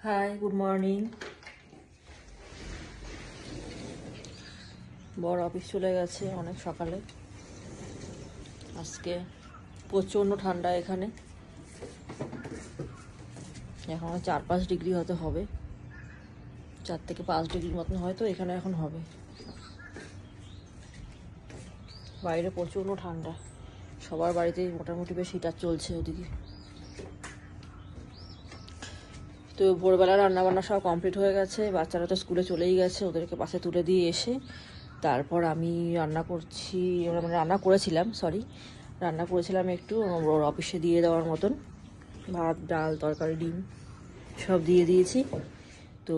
High, good morning. বড় office চলে গেছে অনেক সকালে। আজকে প্রচণ্ড ঠান্ডা এখানে, এখন 4-5 ডিগ্রি হয়তো হবে, 4 থেকে 5 ডিগ্রির মতন হয়তো এখানে এখন হবে। বাইরে প্রচণ্ড ঠান্ডা, সবার বাড়িতেই মোটামুটি বেশ হিটার চলছে ওদিকে। তো ভোরবেলা রান্নাবান্না সব কমপ্লিট হয়ে গেছে, বাচ্চারা তো স্কুলে চলেই গেছে, ওদেরকে পাশে তুলে দিয়ে এসে তারপর আমি রান্না করেছিলাম একটু ওর অফিসে দিয়ে দেওয়ার মতন, ভাত ডাল তরকারি ডিম সব দিয়ে দিয়েছি। তো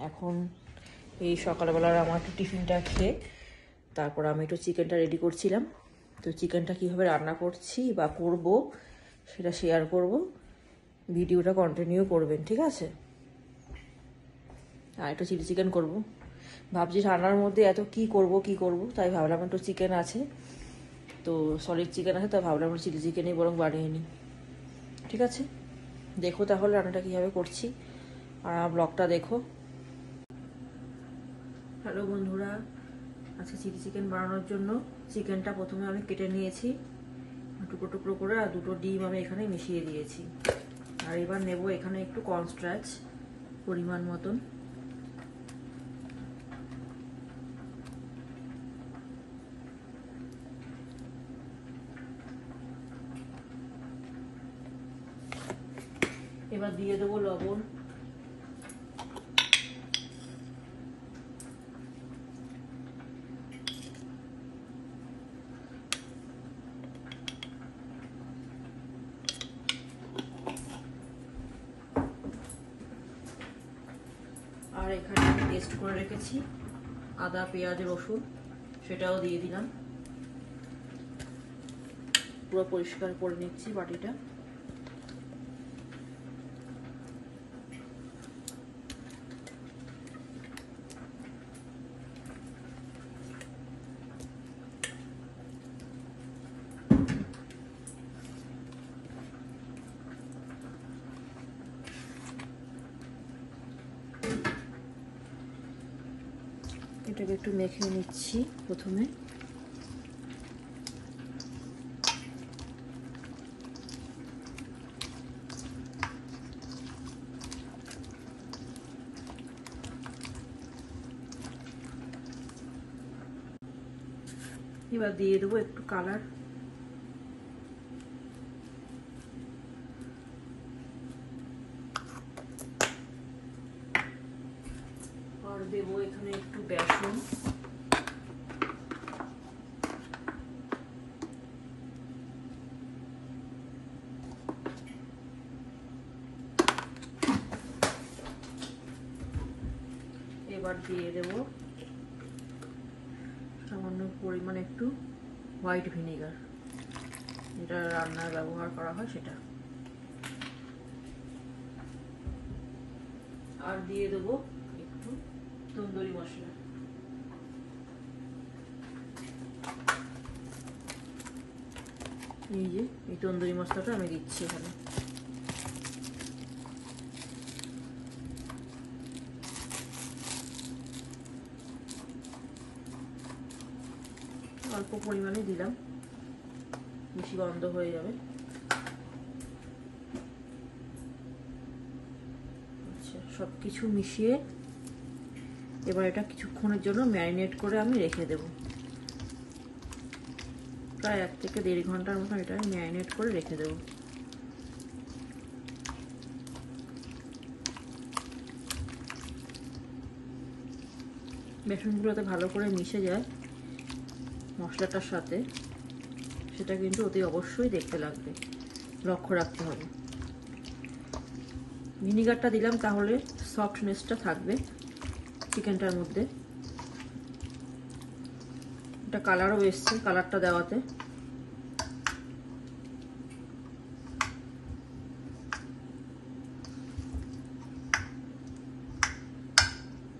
এখন এই সকালবেলার আমার একটু টিফিনটা খেয়ে তারপর আমি একটু চিকেনটা রেডি করছিলাম। তো চিকেনটা কীভাবে রান্না করছি বা করব সেটা শেয়ার করব, ভিডিওটা কন্টিনিউ করবেন, ঠিক আছে? আর একটু চিলি চিকেন করব, ভাবছি ঠান্ডার মধ্যে এত কি করব তাই ভাবলাম একটু চিকেন আছে, তো সলিড চিকেন আছে, তাই ভাবলাম একটু চিলি চিকেনই বরং বানিয়ে নিই। ঠিক আছে, দেখো তাহলে রান্নাটা কীভাবে করছি আর আমার ব্লগটা দেখো। হ্যালো বন্ধুরা, আজকে চিলি চিকেন বানানোর জন্য চিকেনটা প্রথমে আমি কেটে নিয়েছি টুকরো টুকরো করে, আর 2টো ডিম আমি এখানে মিশিয়ে দিয়েছি। আর এবার নেব এখানে একটু কর্নস্টার্চ পরিমাণ মতন, এবার দিয়ে দেবো লবণ, আর এখানে আমি পেস্ট করে রেখেছি আদা পেঁয়াজ রসুন, সেটাও দিয়ে দিলাম। পুরো পরিষ্কার করে নিচ্ছি বাটিটা। এটাকে একটু মেখে নিচ্ছি প্রথমে। এবার দিয়ে দেবো একটু কালার, আর দেবো এখানে একটু বেসন, এবার দিয়ে দেবো সামান্য পরিমাণে একটু হোয়াইট ভিনেগার, যেটা রান্নায় ব্যবহার করা হয় সেটা। আর দিয়ে দেবো একটু তন্দুরি মশলা। এই যে এই তন্দুরি মশলাটা আমি দিচ্ছি এখানে। অল্প পরিমাণে দিলাম, বেশি গন্ধ হয়ে যাবে। আচ্ছা, সব কিছু মিশিয়ে এবার এটা কিছুক্ষণের জন্য ম্যারিনেট করে আমি রেখে দেব। প্রায় 1 থেকে 1.5 ঘন্টার মতো এটা ম্যারিনেট করে রেখে দেব। বেসনগুলোতে ভালো করে মিশে যায় মশলাটার সাথে, সেটা কিন্তু অতি অবশ্যই দেখতে লাগবে, লক্ষ্য রাখতে হবে। ভিনিগারটা দিলাম তাহলে সফটনেসটা থাকবে চিকেনটার মধ্যে। এটা কালারও এসছে কালারটা দেওয়াতে।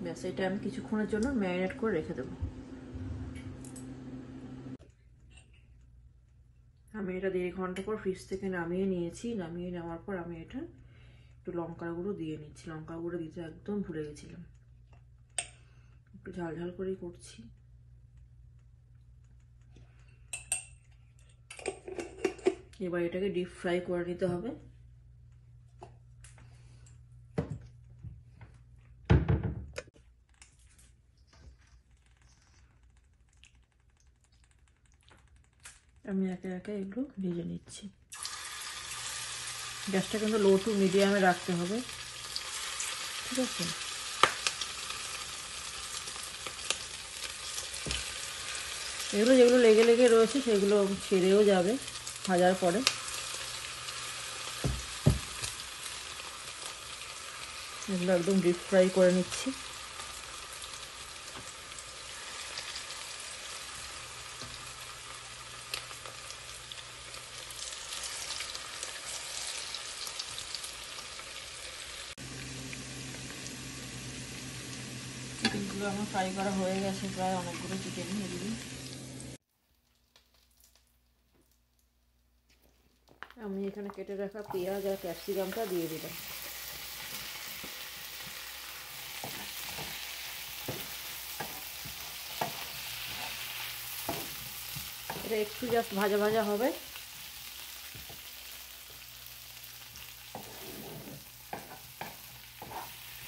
ব্যাস, এটা আমি কিছুক্ষণের জন্য ম্যারিনেট করে রেখে দেবো। আমি এটা 1.5 ঘন্টা পর ফ্রিজ থেকে নামিয়ে নিয়েছি। নামিয়ে নেওয়ার পর আমি এটা একটু লঙ্কার গুঁড়ো দিয়ে নিচ্ছি, লঙ্কার গুঁড়ো দিতে একদম ভুলে গেছিলাম। একটু ঝাল ঝাল করেই করছি। এবার এটাকে ডিপ ফ্রাই করে নিতে হবে। আমি একে একে এগুলো ভেজে নিচ্ছি। গ্যাসটা কিন্তু লো টু মিডিয়ামে রাখতে হবে, ঠিক আছে? এগুলো যেগুলো লেগে লেগে রয়েছে সেগুলো ছেড়েও যাবে ভাজার পরে। এগুলো একদম ডিপ ফ্রাই করে নিচ্ছি। চিকেনগুলো আমার ফ্রাই করা হয়ে গেছে, প্রায় অনেকগুলো চিকেন এগুলি। আমি এখানে কেটে রাখা পেঁয়াজ আর ক্যাপসিকামটা দিয়ে দিলাম। এটা একটু জাস্ট ভাজা ভাজা হবে।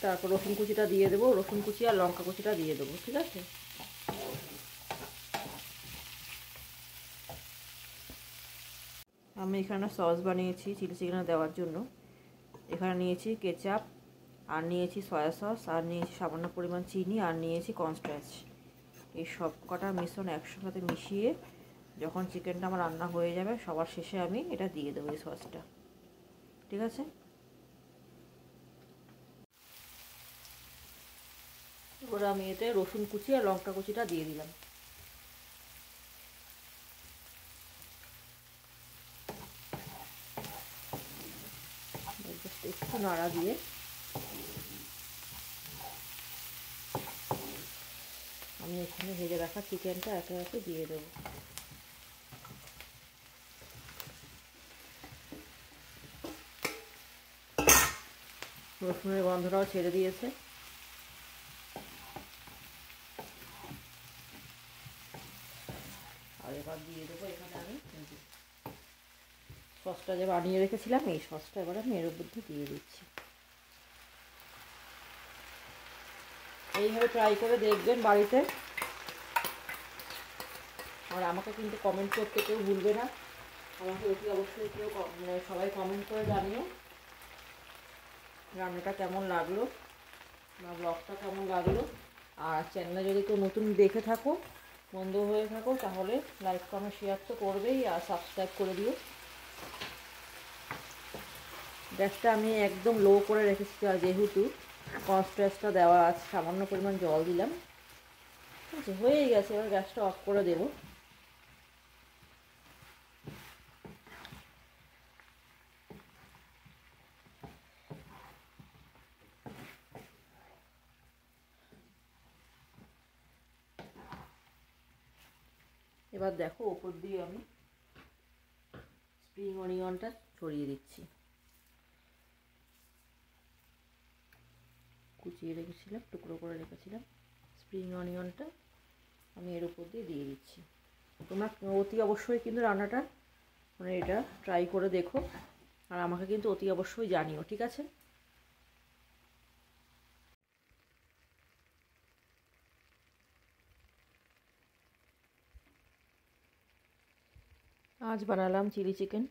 তারপর রসুন কুচিটা দিয়ে দেবো, রসুন কুচি আর লঙ্কা কুচিটা দিয়ে দেবো, ঠিক আছে? আমি এখানে সস বানিয়েছি চিলি চিকেনে দেওয়ার জন্য। এখানে নিয়েছি কেচাপ, আর নিয়েছি সয়া সস, আর নিয়েছি সামান্য পরিমাণ চিনি, আর নিয়েছি কর্নস্টার্চ। এই সব কটা মিশ্রণ একসাথে মিশিয়ে যখন চিকেনটা আমার রান্না হয়ে যাবে সবার শেষে আমি এটা দিয়ে দেবো, এই সসটা, ঠিক আছে? এবার আমি এতে রসুন কুচি আর লঙ্কা কুচিটা দিয়ে দিলাম। একটু নাড়া দিয়ে আমি এখানে ভেজে রাখা চিকেনটা একে একে দিয়ে দেবো। রসুনের গন্ধটাও ছেড়ে দিয়েছে। আর এবার দিয়ে দেবো এখানে আমি সসটা যে বানিয়ে রেখেছিলাম, এই সসটা এবার আমি এর মধ্যে দিয়ে দিচ্ছি। এইভাবে ট্রাই করে দেখবেন বাড়িতে। আর আমাকে কিন্তু কমেন্ট করতে কেউ ভুলবে না, আমাকে অতি অবশ্যই কেউ সবাই কমেন্ট করে জানিও রান্নাটা কেমন লাগলো বা ব্লগটা কেমন লাগলো। আর চ্যানেলে যদি কেউ নতুন দেখে থাকো, বন্ধু হয়ে থাকো, তাহলে লাইক কমেন্ট শেয়ার তো করবেই, আর সাবস্ক্রাইব করে দিও। গ্যাসটা আমি একদম লো করে রেখেছি, আর যেহেতু কর্নস্টার্চটা দেওয়া আছে সামান্য পরিমাণ জল দিলাম, ঠিক আছে? হয়েই গেছে, এবার গ্যাসটা অফ করে দেবো। এবার দেখো ওপর দিয়ে আমি স্প্রিং অনিয়নটা ছড়িয়ে দিচ্ছি। কুচিয়ে রেখেছিলাম, টুকরো করে রেখেছিলাম স্প্রিং অনিয়নটা আমি এর উপর দিয়ে দিচ্ছি। তোমরা অতি অবশ্যই কিন্তু রান্নাটা এটা ট্রাই করে দেখো, আর আমাকে কিন্তু অতি অবশ্যই জানিও, ঠিক আছে? আজ বানালাম চিলি চিকেন।